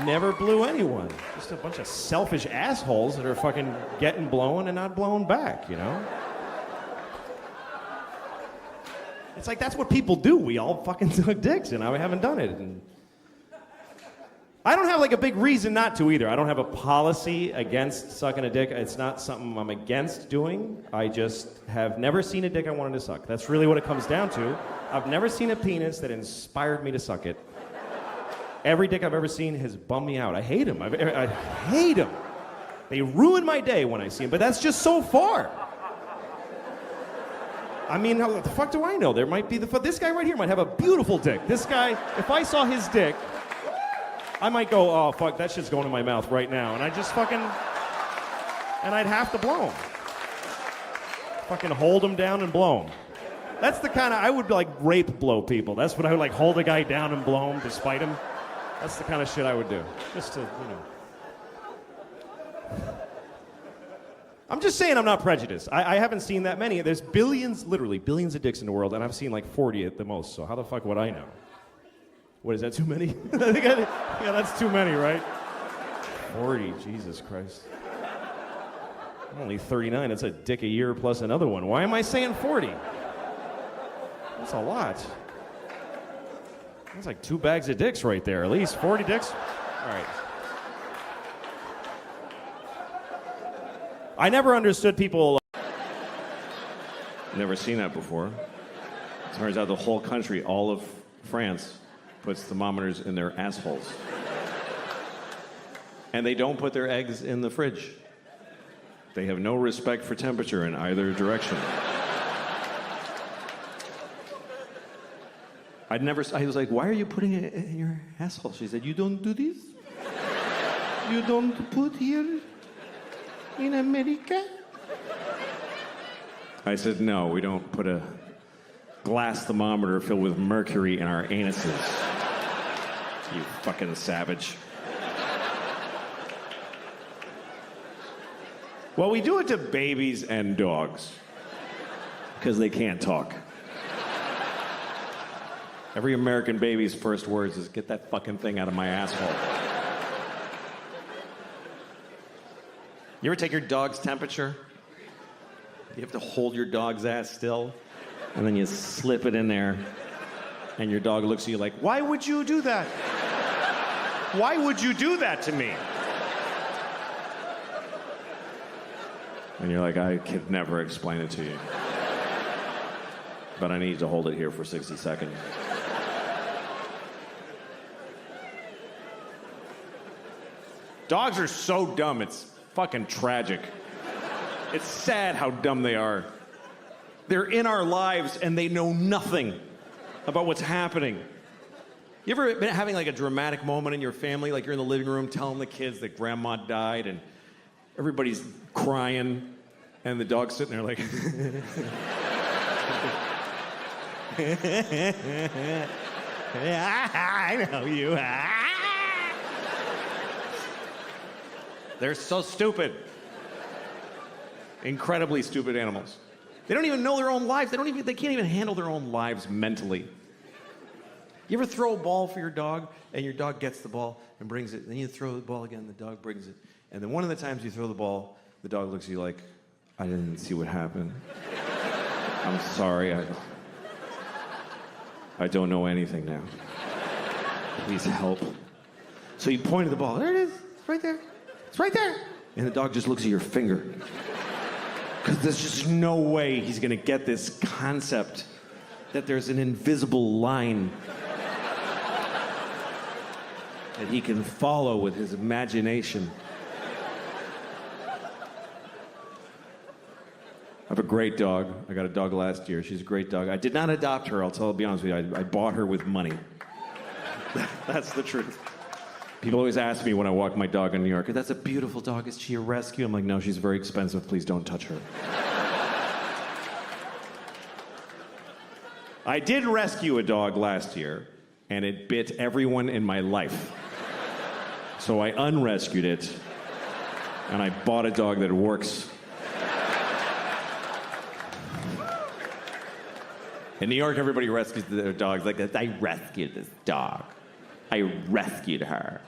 Never blew anyone. Just a bunch of selfish assholes that are fucking getting blown and not blown back, you know? It's like, that's what people do. We all fucking suck dicks, and I haven't done it. And I don't have like a big reason not to either. I don't have a policy against sucking a dick. It's not something I'm against doing. I just have never seen a dick I wanted to suck. That's really what it comes down to. I've never seen a penis that inspired me to suck it. Every dick I've ever seen has bummed me out. I hate them. I hate them. They ruin my day when I see them, but that's just so far. I mean, how the fuck do I know? There might be this guy right here might have a beautiful dick. This guy, if I saw his dick, I might go, oh, fuck, that shit's going in my mouth right now. And I just fucking, and I'd have to blow him. Fucking hold him down and blow him. That's the kind of, I would like rape blow people. That's what I would like, hold a guy down and blow him to spite him. That's the kind of shit I would do. Just to, I'm just saying I'm not prejudiced. I haven't seen that many. There's billions, literally billions of dicks in the world, and I've seen like 40 at the most. So how the fuck would I know? What, is that too many? Yeah, that's too many, right? 40, Jesus Christ. I'm only 39. That's a dick a year plus another one. Why am I saying 40? That's a lot. That's like 2 bags of dicks right there, at least 40 dicks. All right. I never understood people. Never seen that before. It turns out the whole country, all of France, puts thermometers in their assholes. And they don't put their eggs in the fridge. They have no respect for temperature in either direction. I was like, why are you putting it in your asshole? She said, you don't do this? You don't put here in America? I said, no, we don't put a glass thermometer filled with mercury in our anuses. You fucking savage. Well, we do it to babies and dogs because they can't talk. Every American baby's first words is, get that fucking thing out of my asshole. You ever take your dog's temperature? You have to hold your dog's ass still, and then you slip it in there, and your dog looks at you like, why would you do that? Why would you do that to me? And you're like, I could never explain it to you. But I need to hold it here for 60 seconds. Dogs are so dumb, it's fucking tragic. It's sad how dumb they are. They're in our lives and they know nothing about what's happening. You ever been having like a dramatic moment in your family, like you're in the living room telling the kids that grandma died and everybody's crying and the dog's sitting there like... I know you. They're so stupid. Incredibly stupid animals. They don't even know their own lives. They can't even handle their own lives mentally. You ever throw a ball for your dog, and your dog gets the ball and brings it, and then you throw the ball again, the dog brings it, and then one of the times you throw the ball, the dog looks at you like, I didn't see what happened. I'm sorry, I don't know anything now. Please help. So you point at the ball. There it is. It's right there. It's right there. And the dog just looks at your finger. Because there's just no way he's going to get this concept that there's an invisible line that he can follow with his imagination. I have a great dog. I got a dog last year. She's a great dog. I did not adopt her, I'll be honest with you. I bought her with money. That's the truth. People always ask me when I walk my dog in New York, that's a beautiful dog. Is she a rescue? I'm like, no, she's very expensive. Please don't touch her. I did rescue a dog last year, and it bit everyone in my life. So I unrescued it, and I bought a dog that works. In New York, everybody rescues their dogs like this. I rescued this dog. I rescued her.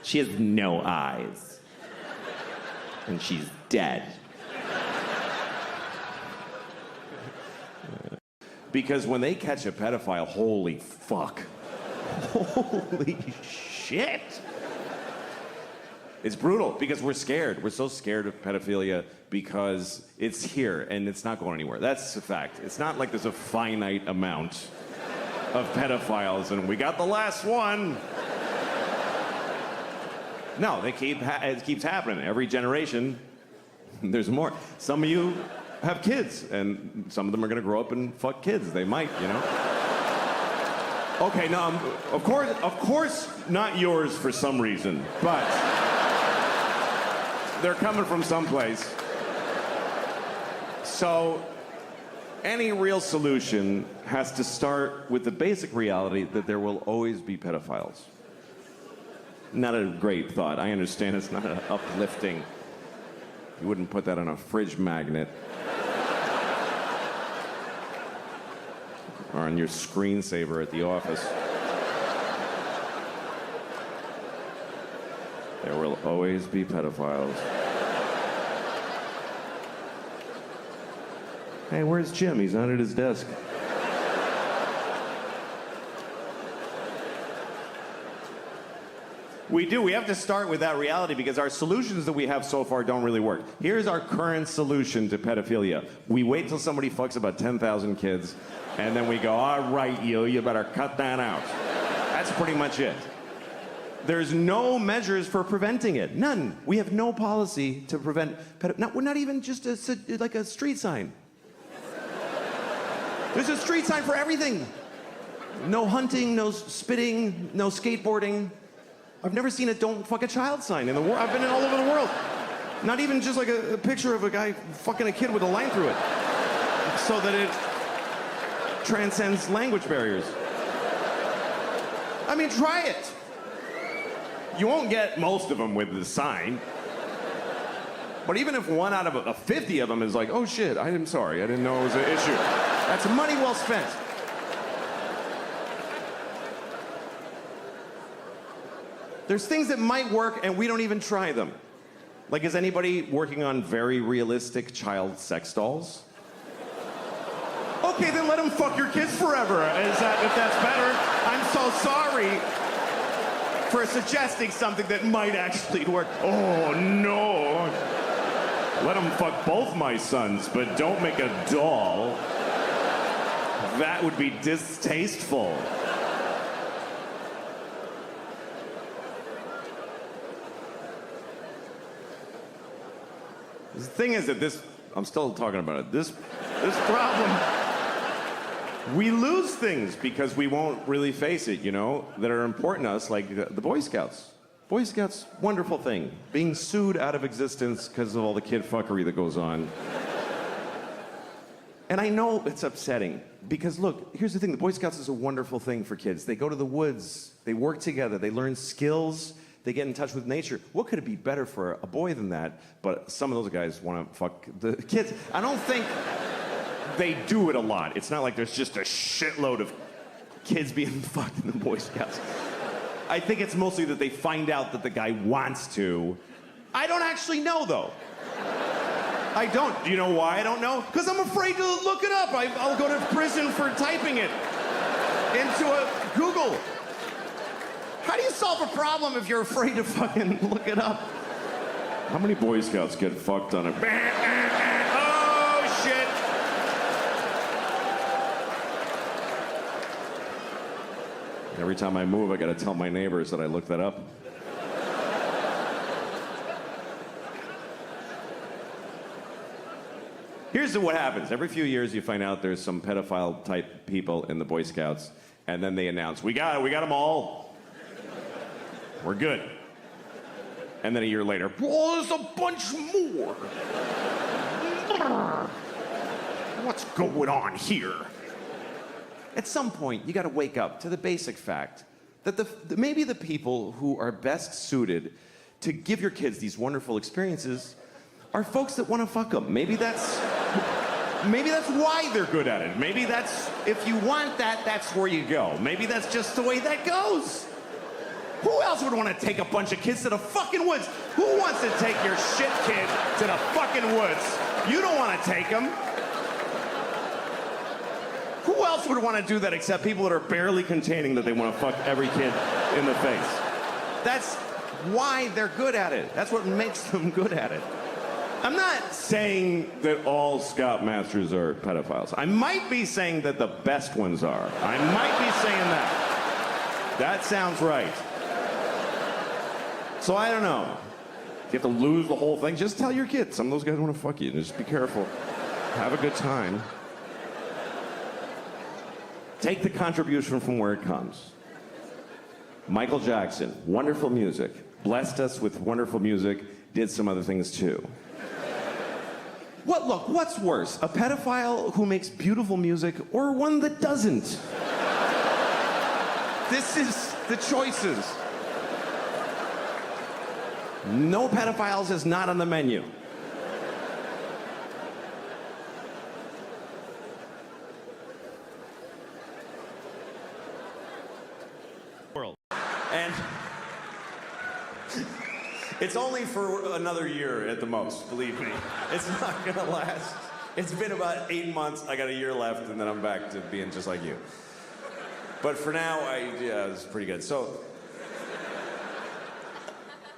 She has no eyes. And she's dead. Because when they catch a pedophile, holy fuck. Holy shit. It's brutal because we're scared. We're so scared of pedophilia because it's here and it's not going anywhere. That's a fact. It's not like there's a finite amount of pedophiles and we got the last one. No, it keeps happening. Every generation, there's more. Some of you have kids, and some of them are gonna grow up and fuck kids. They might, you know? Okay, no, of course not yours for some reason, but they're coming from someplace. So, any real solution has to start with the basic reality that there will always be pedophiles. Not a great thought. I understand it's not uplifting. You wouldn't put that on a fridge magnet. Or on your screensaver at the office. There will always be pedophiles. Hey, where's Jim? He's not at his desk. We do. We have to start with that reality because our solutions that we have so far don't really work. Here's our current solution to pedophilia. We wait till somebody fucks about 10,000 kids, and then we go, all right, you better cut that out. That's pretty much it. There's no measures for preventing it. None. We have no policy to prevent we're not even just like a street sign. There's a street sign for everything. No hunting, no spitting, no skateboarding. I've never seen a don't fuck a child sign in the world. I've been all over the world. Not even just like a picture of a guy fucking a kid with a line through it. So that it transcends language barriers. I mean, try it. You won't get most of them with the sign. But even if one out of 50 of them is like, oh shit, I'm sorry, I didn't know it was an issue. That's money well spent. There's things that might work and we don't even try them. Like, is anybody working on very realistic child sex dolls? Okay, then let them fuck your kids forever. If that's better? I'm so sorry for suggesting something that might actually work. Oh no. Let them fuck both my sons, but don't make a doll. That would be distasteful. The thing is that I'm still talking about it. This problem, we lose things because we won't really face it, you know, that are important to us, like the Boy Scouts. Boy Scouts, wonderful thing. Being sued out of existence because of all the kid fuckery that goes on. And I know it's upsetting because look, here's the thing, the Boy Scouts is a wonderful thing for kids. They go to the woods, they work together, they learn skills, they get in touch with nature. What could it be better for a boy than that? But some of those guys want to fuck the kids. I don't think they do it a lot. It's not like there's just a shitload of kids being fucked in the Boy Scouts. I think it's mostly that they find out that the guy wants to. I don't actually know, though. I don't. Do you know why I don't know? Because I'm afraid to look it up. I'll go to prison for typing it into a Google. How do you solve a problem if you're afraid to fucking look it up? How many Boy Scouts get fucked on a... Oh, shit! Every time I move, I gotta tell my neighbors that I looked that up. Here's what happens. Every few years, you find out there's some pedophile-type people in the Boy Scouts, and then they announce, we got them all. We're good. And then a year later, oh, there's a bunch more. What's going on here? At some point, you gotta wake up to the basic fact that maybe the people who are best suited to give your kids these wonderful experiences are folks that wanna fuck them. Maybe that's why they're good at it. Maybe that's, if you want that, that's where you go. Maybe that's just the way that goes. Who else would want to take a bunch of kids to the fucking woods? Who wants to take your shit kid to the fucking woods? You don't want to take them. Who else would want to do that except people that are barely containing that they want to fuck every kid in the face? That's why they're good at it. That's what makes them good at it. I'm not saying that all scoutmasters are pedophiles. I might be saying that the best ones are. I might be saying that. That sounds right. So I don't know. You have to lose the whole thing. Just tell your kids. Some of those guys want to fuck you. Just be careful. Have a good time. Take the contribution from where it comes. Michael Jackson, wonderful music. Blessed us with wonderful music. Did some other things too. What's worse? A pedophile who makes beautiful music or one that doesn't? This is the choices. No pedophiles is not on the menu. World. And it's only for another year at the most, believe me. It's not gonna last. It's been about 8 months. I got a year left, and then I'm back to being just like you. But for now, yeah, it's pretty good. So,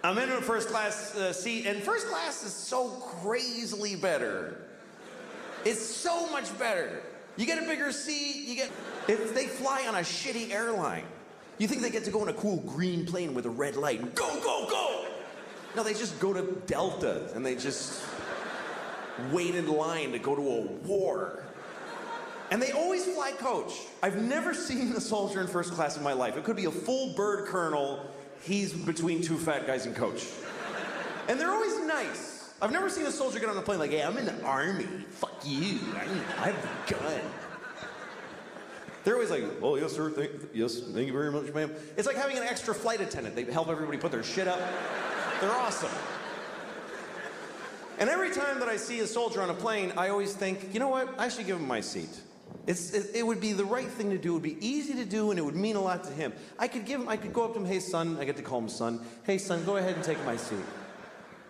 I'm in a first class seat, and first class is so crazily better. It's so much better. You get a bigger seat, they fly on a shitty airline. You think they get to go in a cool green plane with a red light and go, go, go! No, they just go to Delta, and they just wait in line to go to a war. And they always fly coach. I've never seen a soldier in first class in my life. It could be a full bird colonel. He's between two fat guys in coach. And they're always nice. I've never seen a soldier get on a plane like, hey, I'm in the army. Fuck you. I have a gun. They're always like, oh, yes, sir. Thank you very much, ma'am. It's like having an extra flight attendant. They help everybody put their shit up. They're awesome. And every time that I see a soldier on a plane, I always think, you know what? I should give him my seat. It would be the right thing to do. It would be easy to do, and it would mean a lot to him. I could go up to him, hey, son. I get to call him son. Hey, son, go ahead and take my seat.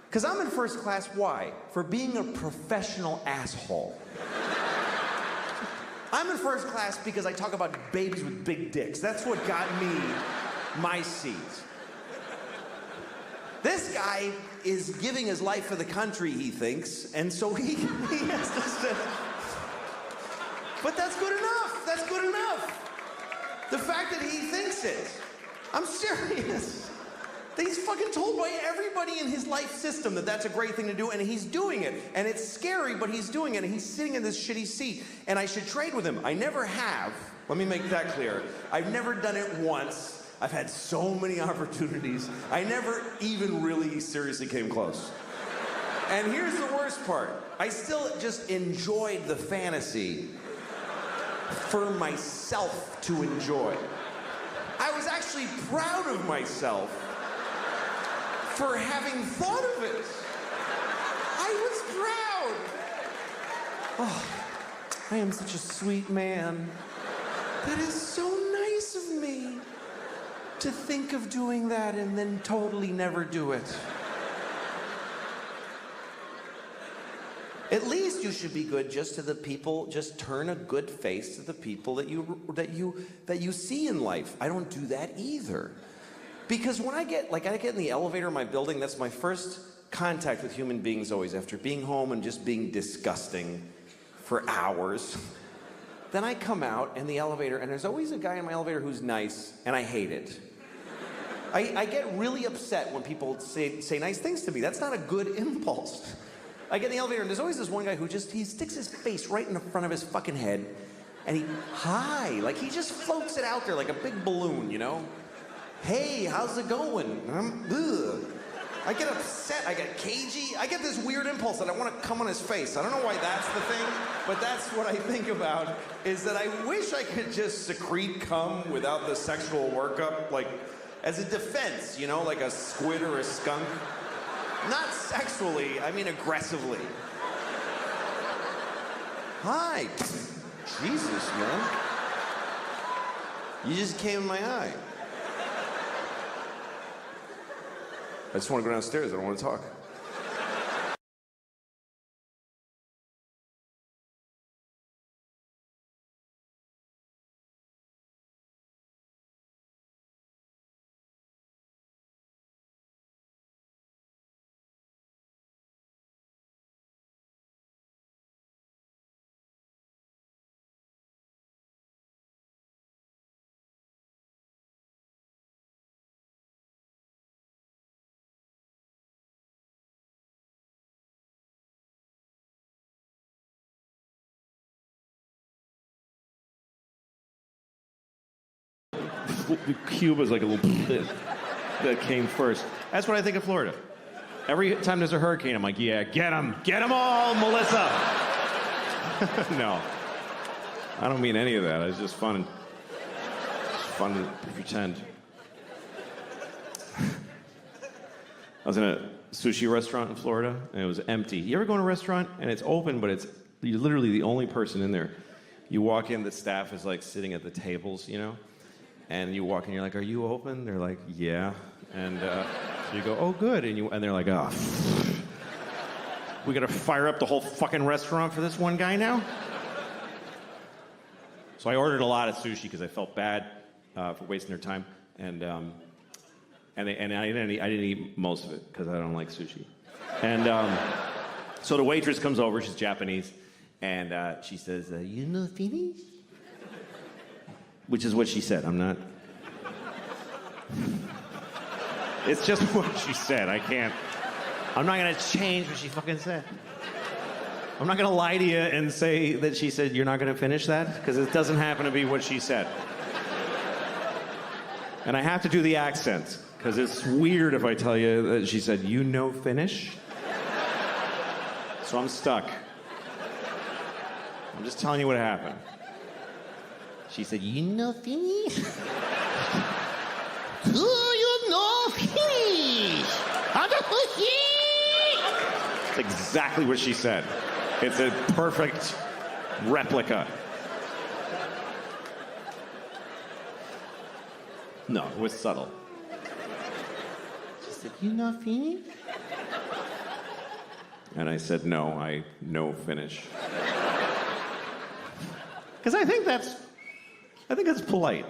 Because I'm in first class, why? For being a professional asshole. I'm in first class because I talk about babies with big dicks. That's what got me my seat. This guy is giving his life for the country, he thinks, and so he has to say, but that's good enough. That's good enough. The fact that he thinks it. I'm serious. He's fucking told by everybody in his life system that that's a great thing to do, and he's doing it. And it's scary, but he's doing it, and he's sitting in this shitty seat, and I should trade with him. I never have. Let me make that clear. I've never done it once. I've had so many opportunities. I never even really seriously came close. And here's the worst part. I still just enjoyed the fantasy for myself to enjoy. I was actually proud of myself for having thought of it. I was proud. Oh, I am such a sweet man. That is so nice of me to think of doing that and then totally never do it. At least you should be good just to the people, just turn a good face to the people that you see in life. I don't do that either. Because when I get in the elevator in my building, that's my first contact with human beings always, after being home and just being disgusting for hours. Then I come out in the elevator, and there's always a guy in my elevator who's nice, and I hate it. I get really upset when people say nice things to me. That's not a good impulse. I get in the elevator, and there's always this one guy who he sticks his face right in the front of his fucking head, and he just floats it out there like a big balloon, you know? Hey, how's it going? I get upset, I get cagey, I get this weird impulse that I want to come on his face. I don't know why that's the thing, but that's what I think about, is that I wish I could just secrete cum without the sexual workup, like, as a defense, you know, like a squid or a skunk. Not sexually, I mean aggressively. Hi. Jesus, man. You just came in my eye. just want to go downstairs. I don't want to talk. Cuba's like a little bit that came first. That's what I think of Florida. Every time there's a hurricane, I'm like, yeah, get them all, Melissa. No, I don't mean any of that. It's just fun. It's fun to pretend. I was in a sushi restaurant in Florida, and it was empty. You ever go in a restaurant and it's open, but you're literally the only person in there. You walk in, the staff is like sitting at the tables, you know? And you walk in, you're like, are you open? They're like, yeah. And so you go, oh, good. And they're like, oh, we gotta fire up the whole fucking restaurant for this one guy now? So I ordered a lot of sushi because I felt bad for wasting their time. And I didn't eat most of it because I don't like sushi. And so the waitress comes over, she's Japanese, and she says, you know Finnish? Which is what she said. I'm not. It's just what she said. I'm not gonna change what she fucking said. I'm not gonna lie to you and say that she said you're not gonna finish that, because it doesn't happen to be what she said. And I have to do the accent, because it's weird if I tell you that she said, you know Finnish? So I'm stuck. I'm just telling you what happened. She said, you know Finnish? Do you know Finnish? It's exactly what she said. It's a perfect replica. No, it was subtle. She said, you know Finnish? And I said, no, I know Finnish. Because I think that's polite,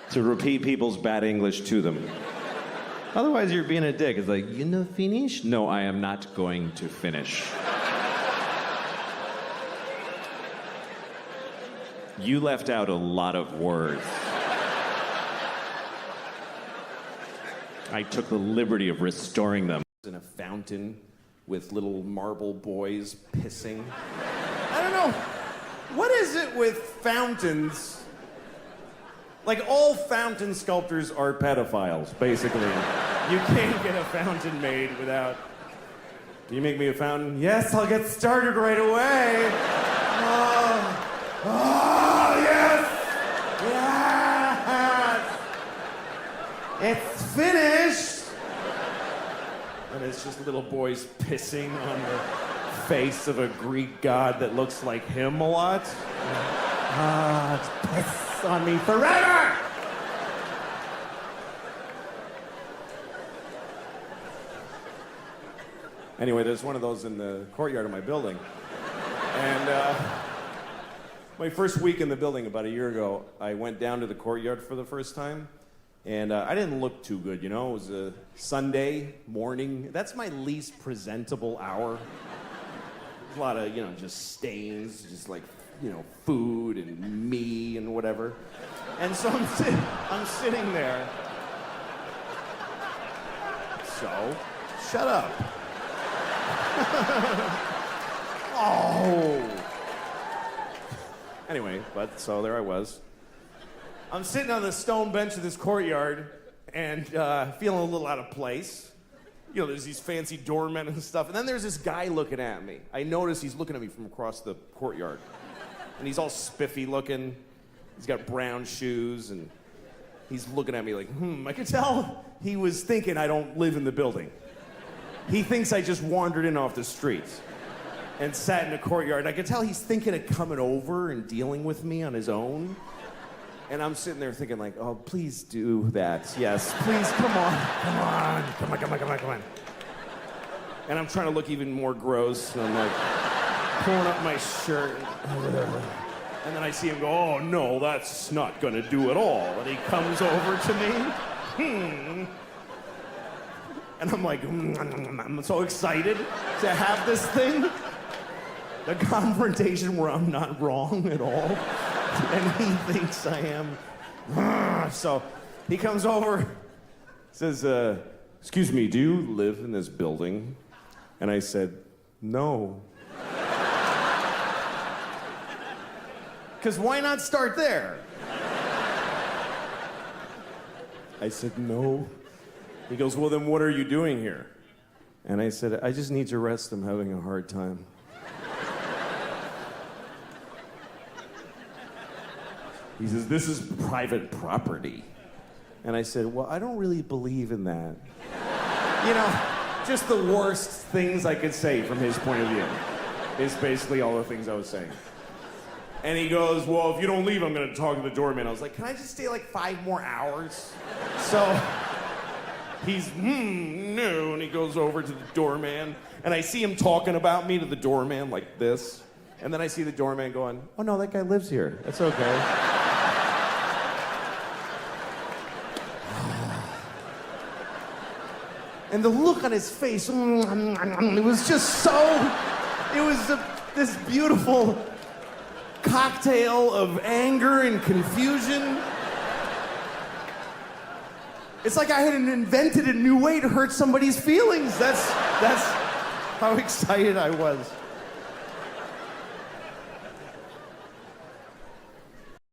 to repeat people's bad English to them. Otherwise, you're being a dick. It's like, you know Finnish? No, I am not going to finish. You left out a lot of words. I took the liberty of restoring them. In a fountain with little marble boys pissing. I don't know. What is it with fountains? Like, all fountain sculptors are pedophiles, basically. You can't get a fountain made without... Can you make me a fountain? Yes, I'll get started right away. Oh, yes! Yes! It's finished! And it's just little boys pissing on the face of a Greek god that looks like him a lot. It's piss on me forever! Anyway, there's one of those in the courtyard of my building. And my first week in the building about a year ago, I went down to the courtyard for the first time. And I didn't look too good, you know? It was a Sunday morning. That's my least presentable hour. There's a lot of, you know, just stains, just like, you know, food and me and whatever. And so I'm sitting there. So, shut up. Oh. Anyway, but so there I was. I'm sitting on the stone bench of this courtyard and feeling a little out of place. You know, there's these fancy doormen and stuff. And then there's this guy looking at me. I notice he's looking at me from across the courtyard. And he's all spiffy looking. He's got brown shoes, and he's looking at me like, I could tell he was thinking I don't live in the building. He thinks I just wandered in off the street and sat in the courtyard. I could tell he's thinking of coming over and dealing with me on his own. And I'm sitting there thinking like, oh, please do that. Yes, please, come on. And I'm trying to look even more gross. And I'm like pulling up my shirt. And then I see him go, oh, no, that's not going to do at all. And he comes over to me. And I'm like, I'm so excited to have this thing. The confrontation where I'm not wrong at all. And he thinks I am. So he comes over, says, excuse me, do you live in this building? And I said, no. Because why not start there? I said, no. He goes, well, then what are you doing here? And I said, I just need your rest. I'm having a hard time. He says, this is private property. And I said, well, I don't really believe in that. You know, just the worst things I could say from his point of view is basically all the things I was saying. And he goes, well, if you don't leave, I'm gonna talk to the doorman. I was like, can I just stay like 5 more hours? So he's, no, and he goes over to the doorman, and I see him talking about me to the doorman like this. And then I see the doorman going, oh no, that guy lives here. That's okay. And the look on his face, it was just so, it was this beautiful cocktail of anger and confusion. It's like I had invented a new way to hurt somebody's feelings. That's how excited I was.